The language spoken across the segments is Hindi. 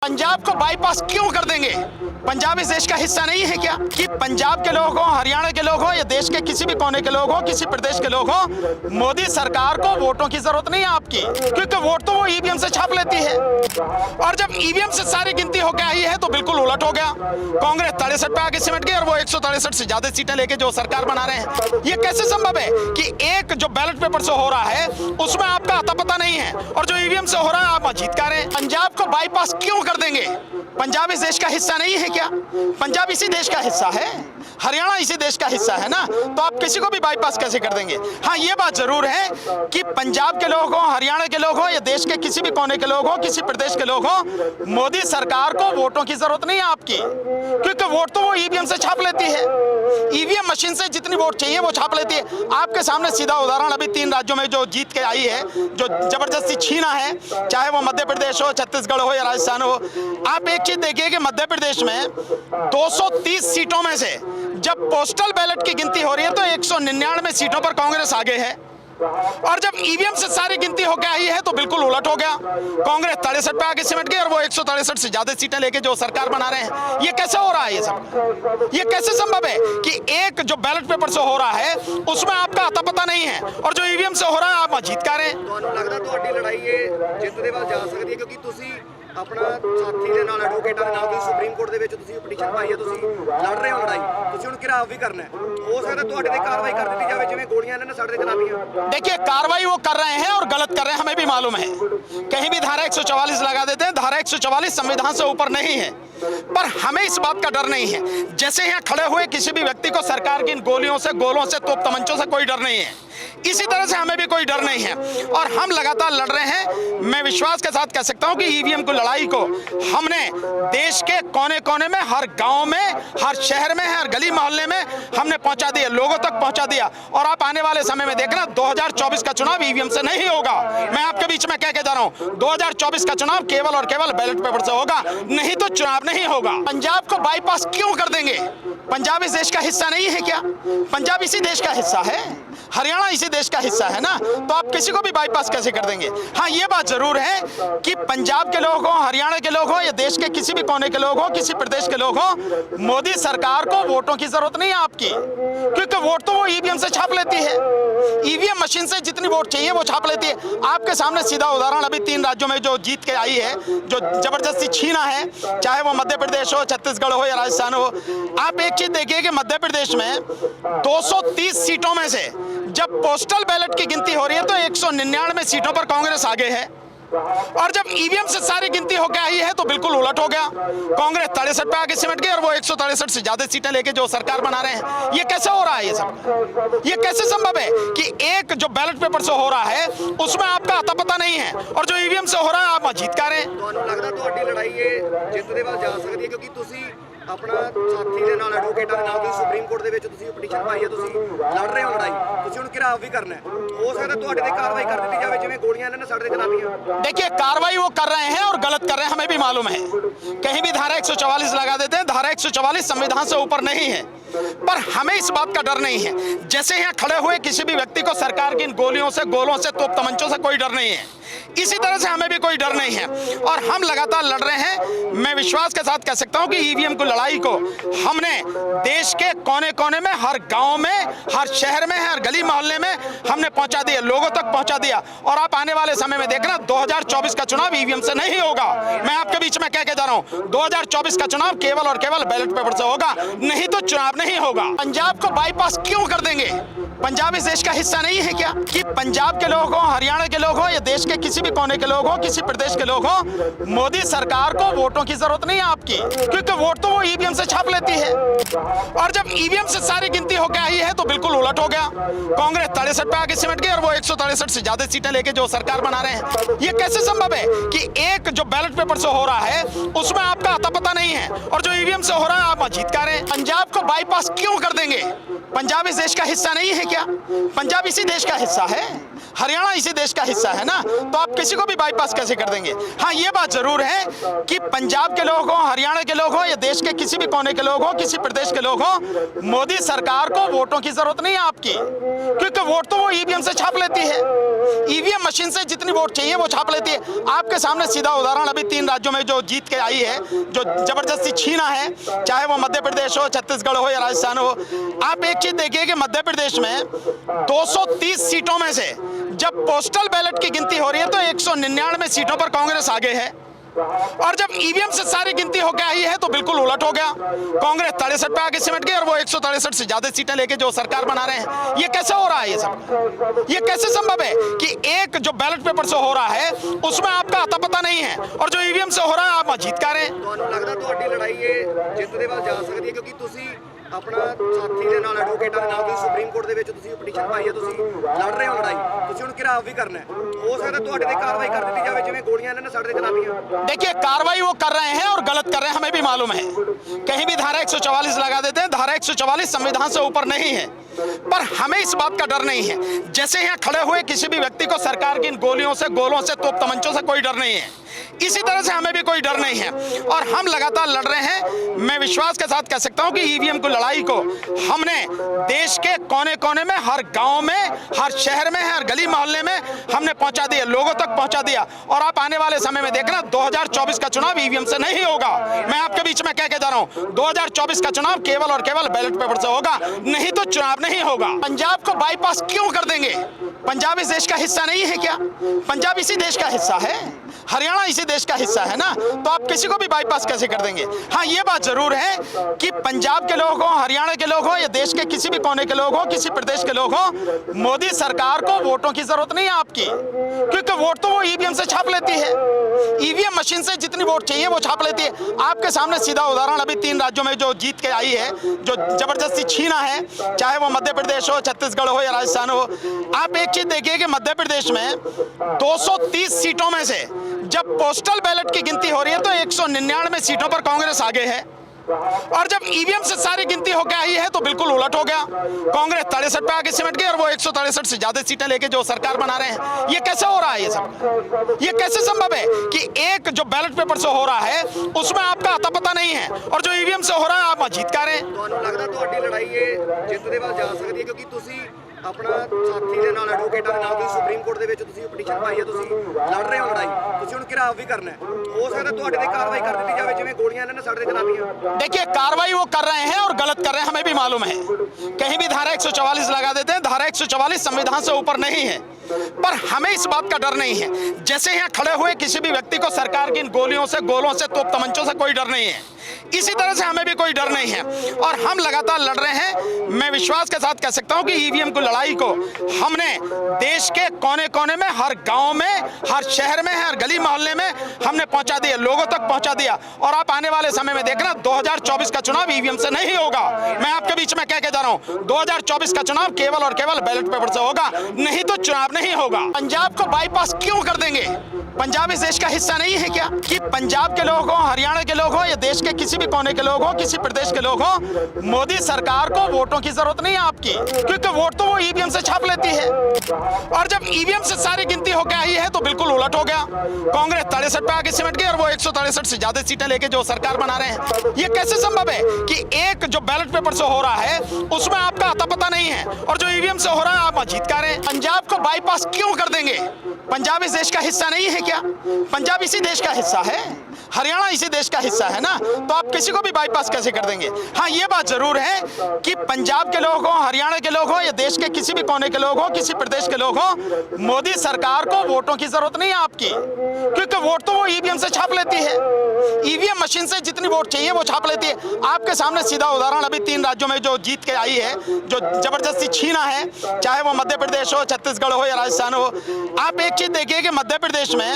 पंजाब को बाईपास क्यों कर देंगे? पंजाब इस देश का हिस्सा नहीं है क्या? कि पंजाब के लोग हो, हरियाणा के लोग हो या देश के किसी भी कोने के लोग हो, किसी प्रदेश के लोग हो, मोदी सरकार को वोटों की जरूरत नहीं है आपकी, क्योंकि वोट तो वो ईवीएम से छाप लेती है। और जब ईवीएम से सारी गिनती होकर आई है तो बिल्कुल उलट हो गया। कांग्रेस 63 पे आके सिमट गई और वो 163 से ज्यादा सीटें लेके जो सरकार बना रहे हैं। ये कैसे संभव है कि एक जो बैलेट पेपर से हो रहा है उसमें आपका अता पता नहीं है और जो ईवीएम से हो रहा है आप जीत रहे हैं? पंजाब को बाईपास क्यों कर देंगे? पंजाब इस देश का हिस्सा नहीं है क्या? पंजाब इसी देश का हिस्सा है, हरियाणा इसी देश का हिस्सा है ना, तो आप किसी को भी बाईपास कैसे कर देंगे? हाँ, ये बात जरूर है कि पंजाब के लोग हो, हरियाणा के लोग हो या देश के किसी भी कोने के लोग हो, किसी प्रदेश के लोग हो, मोदी सरकार को वोटों की जरूरत नहीं है आपकी, क्योंकि वोट तो वो ईवीएम से छाप लेती है। ईवीएम मशीन से जितनी वोट चाहिए वो छाप लेती है। आपके सामने सीधा उदाहरण अभी 3 राज्यों में जो जीत के आई है, जो जबरदस्ती छीना है, चाहे वो मध्य प्रदेश हो, छत्तीसगढ़ हो या राजस्थान हो। आप एक चीज देखिए कि मध्य प्रदेश में 230 सीटों में से जब पोस्टल बैलेट की गिनती हो रही है तो 199 सीटों पर कांग्रेस आगे है, और जब ईवीएम से सारी गिनती होकर आई है तो बिल्कुल उलट हो गया। कांग्रेस 63 पे आके सिमट गई और वो 163 से ज्यादा सीटें लेके जो सरकार बना रहे हैं। ये कैसे हो रहा है? ये सब ये कैसे संभव है कि एक जो बैलेट पेपर से हो रहा है उसमें आपका अता पता नहीं है और जो ईवीएम से हो रहा है आप जीत रहे हैं? ਤੁਹਾਨੂੰ ਲੱਗਦਾ ਤੁਹਾਡੀ ਲੜਾਈ ਇਹ ਜਿੱਤ ਦੇ ਵੱਲ ਜਾ ਸਕਦੀ ਹੈ, ਕਿਉਂਕਿ ਤੁਸੀਂ ਆਪਣਾ ਸਾਥੀ ਦੇ ਨਾਲ, ਐਡਵੋਕੇਟਾਂ ਦੇ ਨਾਲ ਤੁਸੀਂ ਸੁਪਰੀਮ ਕੋਰਟ ਦੇ ਵਿੱਚ ਤੁਸੀਂ ਪਟੀਸ਼ਨ ਪਾਈ ਹੈ, ਤੁਸੀਂ ਲੜ ਰਹੇ ਹੋ ਲੜਾਈ, ਤੁਸੀਂ ਹੁਣ ਘਿਰਾਵ ਵੀ ਕਰਨਾ ਹੈ। ਹੋ ਸਕਦਾ ਤੁਹਾਡੇ ਤੇ ਕਾਰਵਾਈ ਕਰ ਦਿੱਤੀ ਜਾਵੇ ਜਿਵੇਂ ਗੋਲੀਆਂ ਇਹਨਾਂ ਨੇ ਸਾਡੇ ਤੇ ਚਲਾਤੀਆਂ। देखिए, कार्रवाई वो कर रहे हैं और गलत कर रहे हैं, हमें भी मालूम है। कहीं भी धारा 144 लगा देते हैं, धारा 144 संविधान से ऊपर नहीं है, पर हमें इस बात का डर नहीं है। जैसे यहाँ खड़े हुए किसी भी व्यक्ति को सरकार की इन गोलियों से, गोलों से, तोप तमंचों से कोई डर नहीं है, इसी तरह से हमें भी कोई डर नहीं है और हम लगातार लड़ रहे हैं। मैं विश्वास के साथ कह सकता हूं कि ईवीएम की लड़ाई को हमने देश के कोने कोने में, हर गांव में, हर शहर में, हर गली मोहल्ले में हमने पहुंचा दिया, लोगों तक पहुंचा दिया। और आप आने वाले समय में देखना 2024 का चुनाव ईवीएम से नहीं होगा। मैं आपके बीच में कह के जा रहा हूं, 2024 का चुनाव केवल और केवल बैलेट पेपर से होगा, नहीं तो चुनाव नहीं होगा। पंजाब को बाईपास क्यों कर देंगे? पंजाब इस देश का हिस्सा नहीं है क्या? पंजाब इसी देश का हिस्सा है, हरियाणा इसी देश का हिस्सा है ना, तो आप किसी को भी बाईपास कैसे कर देंगे? हाँ, ये बात जरूर है कि पंजाब के लोग हो, हरियाणा के लोग हो या देश के किसी भी कोने के लोग हो, किसी प्रदेश के लोग हो, मोदी सरकार को वोटों की जरूरत नहीं है आपकी, क्योंकि वोट तो वो ईवीएम से छाप लेती है। ईवीएम मशीन से जितनी वोट चाहिए वो छाप लेती है। आपके सामने सीधा उदाहरण अभी 3 राज्यों में जो जीत के आई है, जो जबरदस्ती छीना है, चाहे वो मध्य प्रदेश हो, छत्तीसगढ़ हो या राजस्थान हो। आप एक चीज देखिए कि मध्य प्रदेश में 230 सीटों में से जब पोस्टल बैलेट की गिनती हो रही है तो 199 सीटों पर कांग्रेस आगे है, और जब ईवीएम से सारी गिनती होकर आई है तो बिल्कुल उलट हो गया। कांग्रेस 63 पे आके सिमट गई और वो 163 से ज्यादा सीटें लेके जो सरकार बना रहे हैं। ये कैसे हो रहा है? ये सब ये कैसे संभव है कि एक जो बैलेट पेपर से हो रहा है उसमें आपका अता पता नहीं है और जो ईवीएम से हो रहा है आप जीत रहे हैं? ਤੁਹਾਨੂੰ ਲੱਗਦਾ ਤੁਹਾਡੀ ਲੜਾਈ ਇਹ ਜਿੱਤ ਦੇ ਵੱਲ ਜਾ ਸਕਦੀ ਹੈ, ਕਿਉਂਕਿ ਤੁਸੀਂ ਆਪਣਾ ਸਾਥੀ ਦੇ ਨਾਲ, ਐਡਵੋਕੇਟਾਂ ਦੇ ਨਾਲ ਤੁਸੀਂ ਸੁਪਰੀਮ ਕੋਰਟ ਦੇ ਵਿੱਚ ਤੁਸੀਂ ਪਟੀਸ਼ਨ ਪਾਈ ਹੈ, ਤੁਸੀਂ ਲੜ ਰਹੇ ਹੋ ਲੜਾਈ, ਤੁਸੀਂ ਹੁਣ ਘਿਰਾਵ ਵੀ ਕਰਨਾ ਹੈ। ਹੋ ਸਕਦਾ ਤੁਹਾਡੇ ਤੇ ਕਾਰਵਾਈ ਕਰ ਦਿੱਤੀ ਜਾਵੇ ਜਿਵੇਂ ਗੋਲੀਆਂ ਇਹਨਾਂ ਨੇ ਸਾਡੇ ਤੇ ਚਲਾਤੀਆਂ। देखिए, कार्रवाई वो कर रहे हैं और गलत कर रहे हैं, हमें भी मालूम है। कहीं भी धारा 144 लगा देते हैं, धारा 144 संविधान से ऊपर नहीं है, पर हमें इस बात का डर नहीं है। जैसे यहाँ खड़े हुए किसी भी व्यक्ति को सरकार की इन गोलियों से, गोलों से, तोप तमंचों से कोई डर नहीं है, इसी तरह से हमें भी कोई डर नहीं है और हम लगातार लड़ रहे हैं। मैं विश्वास के साथ कह सकता हूं कि ईवीएम की लड़ाई को हमने देश के कोने कोने में, हर गांव में, हर शहर में, हर गली मोहल्ले में हमने पहुंचा दिया, लोगों तक पहुंचा दिया। और आप आने वाले समय में देखना 2024 का चुनाव ईवीएम से नहीं होगा। मैं आपके बीच में कह के जा रहा हूं, 2024 का चुनाव केवल और केवल बैलेट पेपर से होगा, नहीं तो चुनाव नहीं होगा। पंजाब को बाईपास क्यों कर देंगे? पंजाब इस देश का हिस्सा नहीं है क्या? कि पंजाब के लोग हो, हरियाणा के लोग हो या देश के किसी भी कोने के लोग हो, किसी प्रदेश के लोग हो, मोदी सरकार को वोटों की जरूरत नहीं है आपकी, क्योंकि वोट तो वो ईवीएम से छाप लेती है। और जब ईवीएम से सारी गिनती होकर आई है तो बिल्कुल उलट हो गया। कांग्रेस 63 पे आके सिमट गई और वो 163 से ज्यादा सीटें लेके जो सरकार बना रहे हैं। ये कैसे संभव है कि एक जो बैलेट पेपर से हो रहा है उसमें आपका अता पता नहीं है और जो ईवीएम से हो रहा है आप जीत रहे हैं? पंजाब को बाईपास क्यों कर देंगे? पंजाब इस देश का हिस्सा नहीं है क्या? पंजाब इसी देश का हिस्सा है, हरियाणा इसी देश का हिस्सा है ना, तो आप किसी को भी बाईपास कैसे कर देंगे? हाँ, ये बात जरूर है कि पंजाब के लोग हों, हरियाणा के लोग हों या देश के किसी भी कोने के लोग हों, किसी प्रदेश के लोग हों, मोदी सरकार को वोटों की जरूरत नहीं है आपकी, क्योंकि वोट तो वो ईवीएम से छाप लेती है। ईवीएम मशीन से जितनी वोट चाहिए वो छाप लेती है। आपके सामने सीधा उदाहरण अभी 3 राज्यों में जो जीत के आई है, जो जबरदस्ती छीना है, चाहे वो मध्य प्रदेश हो, छत्तीसगढ़ हो या राजस्थान हो। आप एक चीज देखिए कि मध्य प्रदेश में 230 सीटों में से जब पोस्टल बैलेट की गिनती हो रही है तो 199 सीटों पर कांग्रेस आगे है, और जब ईवीएम से सारी गिनती होकर आई है तो बिल्कुल उलट हो गया। कांग्रेस 63 पे आगे सिमट गई और वो 163 से ज्यादा सीटें लेके जो सरकार बना रहे हैं। ये कैसे हो रहा है? ये सब ये कैसे संभव है कि एक जो बैलेट पेपर से हो रहा है उसमें आपका अता पता नहीं है, और जो ईवीएम से हो रहा है आप जीत कर रहे हैं। ਤੁਹਾਨੂੰ ਲੱਗਦਾ ਤੁਹਾਡੀ ਲੜਾਈ ਇਹ ਜਿੱਤ ਦੇ ਵੱਲ ਜਾ ਸਕਦੀ ਹੈ, ਕਿਉਂਕਿ ਤੁਸੀਂ ਆਪਣਾ ਸਾਥੀ ਦੇ ਨਾਲ ਐਡਵੋਕੇਟਾਂ ਦੇ ਨਾਲ ਤੁਸੀਂ ਸੁਪਰੀਮ ਕੋਰਟ ਦੇ ਵਿੱਚ ਤੁਸੀਂ ਪਟੀਸ਼ਨ ਪਾਈ ਹੈ, ਤੁਸੀਂ ਲੜ ਰਹੇ ਹੋ ਲੜਾਈ, ਤੁਸੀਂ ਹੁਣ ਘਿਰਾਵ ਵੀ ਕਰਨਾ ਹੈ। ਹੋ ਸਕਦਾ ਤੁਹਾਡੇ ਤੇ ਕਾਰਵਾਈ ਕਰ ਦਿੱਤੀ ਜਾਵੇ ਜਿਵੇਂ ਗੋਲੀਆਂ ਇਹਨਾਂ ਨੇ ਸਾਡੇ ਤੇ ਚਲਾਤੀਆਂ। देखिए, कार्रवाई वो कर रहे हैं और गलत कर रहे हैं, हमें भी मालूम है। कहीं भी धारा 144 लगा देते हैं, धारा 144 संविधान से ऊपर नहीं है, पर हमें इस बात का डर नहीं है। जैसे यहाँ खड़े हुए किसी भी व्यक्ति को सरकार की इन गोलियों से, गोलों से, तोप तमंचों से कोई डर नहीं है, इसी तरह से हमें भी कोई डर नहीं है और हम लगातार लड़ रहे हैं। मैं विश्वास के साथ कह सकता हूं कि ईवीएम की लड़ाई को हमने देश के कोने कोने में, हर गांव में, हर शहर में, हर गली मोहल्ले में हमने पहुंचा दिया, लोगों तक पहुंचा दिया। और आप आने वाले समय में देखना 2024 का चुनाव ईवीएम से नहीं होगा। मैं आपके बीच में कह के जा रहा हूं, 2024 का चुनाव केवल और केवल बैलेट पेपर से होगा, नहीं तो चुनाव नहीं होगा। पंजाब को बाईपास क्यों कर देंगे? पंजाब इस देश का हिस्सा नहीं है क्या? पंजाब इसी देश का हिस्सा है, हरियाणा इसी देश का हिस्सा है ना, तो आप किसी को भी बाईपास कैसे कर देंगे? हाँ, ये बात जरूर है कि पंजाब के लोग हों, हरियाणा के लोग हों या देश के किसी भी कोने के लोग हों, किसी प्रदेश के लोग हों, मोदी सरकार को वोटों की जरूरत नहीं है आपकी, क्योंकि वोट तो वो ईवीएम से छाप लेती है। ईवीएम मशीन से जितनी वोट चाहिए वो छाप लेती है। आपके सामने सीधा उदाहरण अभी 3 राज्यों में जो जीत के आई है, जो जबरदस्ती छीना है, चाहे वो मध्य प्रदेश हो, छत्तीसगढ़ हो या राजस्थान हो। आप एक चीज देखिए कि मध्य प्रदेश में 230 सीटों में से जब पोस्टल बैलेट की गिनती हो रही है तो 199 सीटों पर कांग्रेस आगे है, और जब ईवीएम से सारी गिनती होकर आई है तो बिल्कुल उलट हो गया। कांग्रेस 63 पे आगे सिमट गई और वो 163 से ज्यादा सीटें लेके जो सरकार बना रहे हैं। ये कैसे हो रहा है? ये सब ये कैसे संभव है कि एक जो बैलेट पेपर से हो रहा है उसमें आपका अता पता नहीं है, और जो ईवीएम से हो रहा है आप जीत कर रहे हैं। ਤੁਹਾਨੂੰ ਲੱਗਦਾ ਤੁਹਾਡੀ ਲੜਾਈ ਇਹ ਜਿੱਤ ਦੇ ਵੱਲ ਜਾ ਸਕਦੀ ਹੈ, ਕਿਉਂਕਿ ਤੁਸੀਂ ਆਪਣਾ ਸਾਥੀ ਦੇ ਨਾਲ ਐਡਵੋਕੇਟਾਂ ਦੇ ਨਾਲ ਤੁਸੀਂ ਸੁਪਰੀਮ ਕੋਰਟ ਦੇ ਵਿੱਚ ਤੁਸੀਂ ਪਟੀਸ਼ਨ ਪਾਈ ਹੈ, ਤੁਸੀਂ ਲੜ ਰਹੇ ਹੋ ਲੜਾਈ, ਤੁਸੀਂ ਹੁਣ ਘਿਰਾਵ ਵੀ ਕਰਨਾ ਹੈ। ਹੋ ਸਕਦਾ ਤੁਹਾਡੇ ਤੇ ਕਾਰਵਾਈ ਕਰ ਦਿੱਤੀ ਜਾਵੇ ਜਿਵੇਂ ਗੋਲੀਆਂ ਇਹਨਾਂ ਨੇ ਸਾਡੇ ਤੇ ਚਲਾਤੀਆਂ। देखिए, कार्रवाई वो कर रहे हैं और गलत कर रहे हैं, हमें भी मालूम है। कहीं भी धारा 144 लगा देते हैं, धारा 144 संविधान से ऊपर नहीं है, पर हमें इस बात का डर नहीं है। जैसे यहाँ खड़े हुए किसी भी व्यक्ति को सरकार की इन गोलियों से, गोलों से, तोप तमंचों से कोई डर नहीं है, इसी तरह से हमें भी कोई डर नहीं है और हम लगातार लड़ रहे हैं। मैं विश्वास के साथ कह सकता हूं कि ईवीएम की लड़ाई को हमने देश के कोने कोने में, हर गांव में, हर शहर में, हर गली मोहल्ले में हमने पहुंचा दिया, लोगों तक पहुंचा दिया। और आप आने वाले समय में देखना 2024 का चुनाव ईवीएम से नहीं होगा। मैं आपके बीच में कह के जा रहा हूं, 2024 का चुनाव केवल और केवल बैलेट पेपर से होगा, नहीं तो चुनाव नहीं होगा। पंजाब को बाईपास क्यों कर देंगे? पंजाब इस देश का हिस्सा नहीं है क्या? कि पंजाब के लोग हों, हरियाणा के लोग हों या देश के किसी भी कोने के लोग हों, किसी प्रदेश के लोग हों, मोदी सरकार को वोटों की जरूरत नहीं है आपकी, क्योंकि वोट तो वो ईवीएम से छाप लेती है। और जब ईवीएम से सारी गिनती होकर आई है तो बिल्कुल उलट हो गया। कांग्रेस 63 पे आगे सिमट गई और वो 163 से ज्यादा सीटें लेके जो सरकार बना रहे हैं। ये कैसे संभव है कि एक जो बैलेट पेपर से हो रहा है उसमें आपका अता पता नहीं है, और जो ईवीएम से हो रहा है आप जीत कर रहे हैं। पंजाब को बाईपास क्यों कर देंगे? पंजाब इस देश का हिस्सा नहीं है क्या? पंजाब इसी देश का हिस्सा है, हरियाणा इसी देश का हिस्सा है ना, तो आप किसी को भी बाईपास कैसे कर देंगे? हाँ, ये बात जरूर है कि पंजाब के लोग हों, हरियाणा के लोग हों या देश के किसी भी कोने के लोग हों, किसी प्रदेश के लोग हों, मोदी सरकार को वोटों की जरूरत नहीं है आपकी, क्योंकि वोट तो वो ईवीएम से छाप लेती है। ईवीएम मशीन से जितनी वोट चाहिए वो छाप लेती है। आपके सामने सीधा उदाहरण अभी 3 राज्यों में जो जीत के आई है, जो जबरदस्ती छीना है, चाहे वो मध्य प्रदेश हो, छत्तीसगढ़ हो या राजस्थान हो। आप एक चीज देखिए कि मध्य प्रदेश में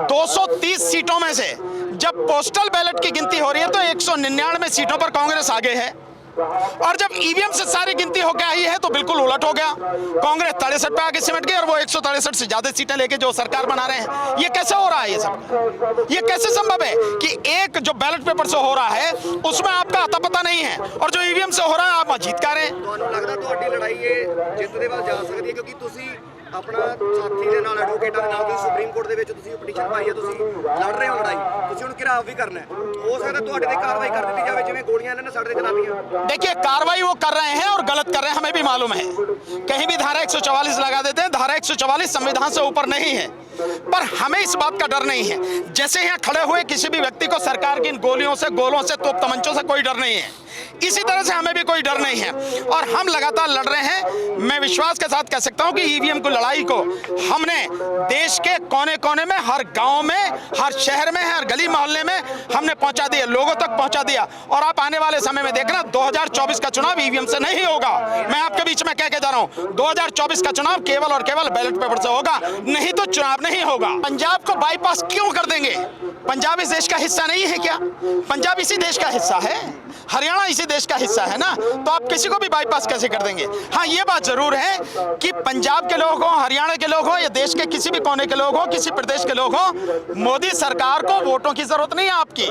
230 सीटों में से जब पोस्टल बैलेट की गिनती हो रही है तो 199 सीटों पर कांग्रेस आगे है, और जब ईवीएम से सारी गिनती होकर आई है तो बिल्कुल उलट हो गया। कांग्रेस 63 पे आगे सिमट गई और वो 163 से ज्यादा सीटें लेके जो सरकार बना रहे हैं। ये कैसे हो रहा है? ये सब ये कैसे संभव है कि एक जो बैलेट पेपर से हो रहा है उसमें आपका अता पता नहीं है और जो ईवीएम से हो रहा है आप जीत का रहे हैं। ਤੁਹਾਨੂੰ ਲੱਗਦਾ ਤੁਹਾਡੀ ਲੜਾਈ ਇਹ ਜਿੱਤ ਦੇ ਵੱਲ ਜਾ ਸਕਦੀ ਹੈ ਕਿਉਂਕਿ ਤੁਸੀਂ ਆਪਣਾ ਸਾਥੀ ਦੇ ਨਾਲ ਐਡਵੋਕੇਟਾਂ ਦੇ ਨਾਲ ਤੁਸੀਂ ਸੁਪਰੀਮ ਕੋਰਟ ਦੇ ਵਿੱਚ ਤੁਸੀਂ ਪਟੀਸ਼ਨ ਪਾਈ ਹੈ, ਤੁਸੀਂ ਲੜ ਰਹੇ ਹੋ ਲੜਾਈ, ਤੁਸੀਂ ਹੁਣ ਘਿਰਾਵ ਵੀ ਕਰਨਾ ਹੈ। ਹੋ ਸਕਦਾ ਤੁਹਾਡੇ ਤੇ ਕਾਰਵਾਈ ਕਰ ਦਿੱਤੀ ਜਾਵੇ ਜਿਵੇਂ ਗੋਲੀਆਂ ਇਹਨਾਂ ਨੇ ਸਾਡੇ ਤੇ ਚਲਾਤੀਆਂ। देखिए कार्रवाई वो कर रहे हैं और गलत कर रहे हैं, हमें भी मालूम है। कहीं भी धारा 144 लगा देते हैं, धारा 144 संविधान से ऊपर नहीं है, पर हमें इस बात का डर नहीं है। जैसे यहाँ खड़े हुए किसी भी व्यक्ति को सरकार की इन गोलियों से, गोलों से, तोप तमंचों से कोई डर नहीं है, इसी तरह से हमें भी कोई डर नहीं है और हम लगातार लड़ रहे हैं। मैं विश्वास के साथ कह सकता हूं कि ईवीएम की लड़ाई को हमने देश के कोने कोने में, हर गांव में, हर शहर में, हर गली मोहल्ले में हमने पहुंचा दिया, लोगों तक पहुंचा दिया। और आप आने वाले समय में देखना 2024 का चुनाव ईवीएम से नहीं होगा। मैं आपके बीच में कह के जा रहा हूं 2024 का चुनाव केवल और केवल बैलेट पेपर से होगा, नहीं तो चुनाव नहीं होगा। पंजाब को बाईपास क्यों कर देंगे? पंजाब इस देश का हिस्सा नहीं है क्या? पंजाब इसी देश का हिस्सा है, हरियाणा इसी देश का हिस्सा है ना, तो आप किसी को भी बाईपास कैसे कर देंगे? हाँ, ये बात जरूर है कि पंजाब के लोग हों, हरियाणा के लोग हों या देश के किसी भी कोने के लोग हों, किसी प्रदेश के लोग हों, मोदी सरकार को वोटों की जरूरत नहीं है आपकी,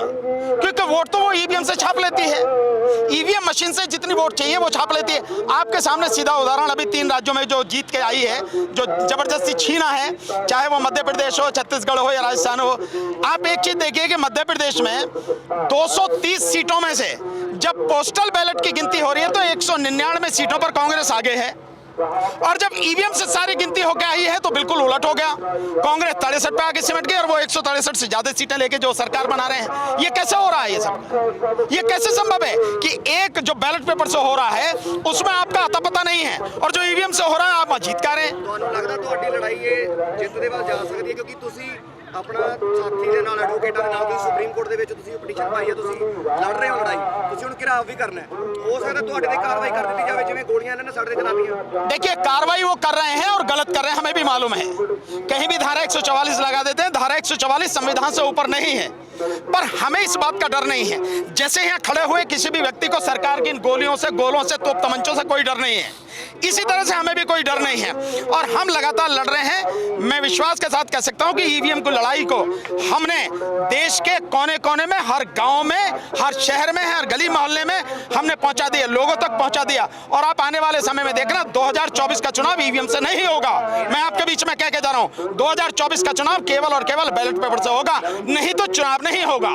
क्योंकि वोट तो वो ईवीएम से छाप लेती है। ईवीएम मशीन से जितनी वोट चाहिए वो छाप लेती है। आपके सामने सीधा उदाहरण अभी 3 राज्यों में जो जीत के आई है, जो जबरदस्ती छीना है, चाहे वो मध्य प्रदेश हो, छत्तीसगढ़ हो या राजस्थान हो। आप एक चीज देखिए कि मध्य प्रदेश में 230 सीटों में से जब पोस्टल बैलेट की गिनती हो रही है तो 199 सीटों पर कांग्रेस आगे है, और जब ईवीएम से सारी गिनती होकर आई है तो बिल्कुल उलट हो गया। कांग्रेस 63 पे आगे सिमट गई और वो 163 से ज्यादा सीटें लेके जो सरकार बना रहे हैं। ये कैसे हो रहा है? ये सब ये कैसे संभव है कि एक जो बैलेट पेपर से हो रहा है उसमें आपका अता पता नहीं है और जो ईवीएम से हो रहा है आप जीत का रहे हैं। ਤੁਹਾਨੂੰ ਲੱਗਦਾ ਤੁਹਾਡੀ ਲੜਾਈ ਇਹ ਜਿੱਤ ਦੇ ਵੱਲ ਜਾ ਸਕਦੀ ਹੈ ਕਿਉਂਕਿ ਤੁਸੀਂ ਆਪਣਾ ਸਾਥੀ ਦੇ ਨਾਲ ਐਡਵੋਕੇਟਾਂ ਦੇ ਨਾਲ ਤੁਸੀਂ ਸੁਪਰੀਮ ਕੋਰਟ ਦੇ ਵਿੱਚ ਤੁਸੀਂ ਪਟੀਸ਼ਨ ਪਾਈ ਹੈ, ਤੁਸੀਂ ਲੜ ਰਹੇ ਹੋ ਲੜਾਈ, ਤੁਸੀਂ ਹੁਣ ਘਿਰਾਵ ਵੀ ਕਰਨਾ ਹੈ। ਹੋ ਸਕਦਾ ਤੁਹਾਡੇ ਤੇ ਕਾਰਵਾਈ ਕਰ ਦਿੱਤੀ ਜਾਵੇ ਜਿਵੇਂ ਗੋਲੀਆਂ ਇਹਨਾਂ ਨੇ ਸਾਡੇ ਤੇ ਚਲਾਤੀਆਂ। देखिए कार्रवाई वो कर रहे हैं और गलत कर रहे हैं, हमें भी मालूम है। कहीं भी धारा 144 लगा देते हैं, धारा 144 संविधान से ऊपर नहीं है, पर हमें इस बात का डर नहीं है। जैसे यहाँ खड़े हुए किसी भी व्यक्ति को सरकार की इन गोलियों से, गोलों से, तोप तमंचों से कोई डर नहीं है, इसी तरह से हमें भी कोई डर नहीं है और हम लगातार लड़ रहे हैं। मैं विश्वास के साथ कह सकता हूं कि ईवीएम की लड़ाई को हमने देश के कोने कोने में, हर गांव में, हर शहर में, हर गली मोहल्ले में हमने पहुंचा दिया, लोगों तक पहुंचा दिया। और आप आने वाले समय में देखना 2024 का चुनाव ईवीएम से नहीं होगा। मैं आपके बीच में कह के जा रहा हूं 2024 का चुनाव केवल और केवल बैलेट पेपर से होगा, नहीं तो चुनाव नहीं होगा।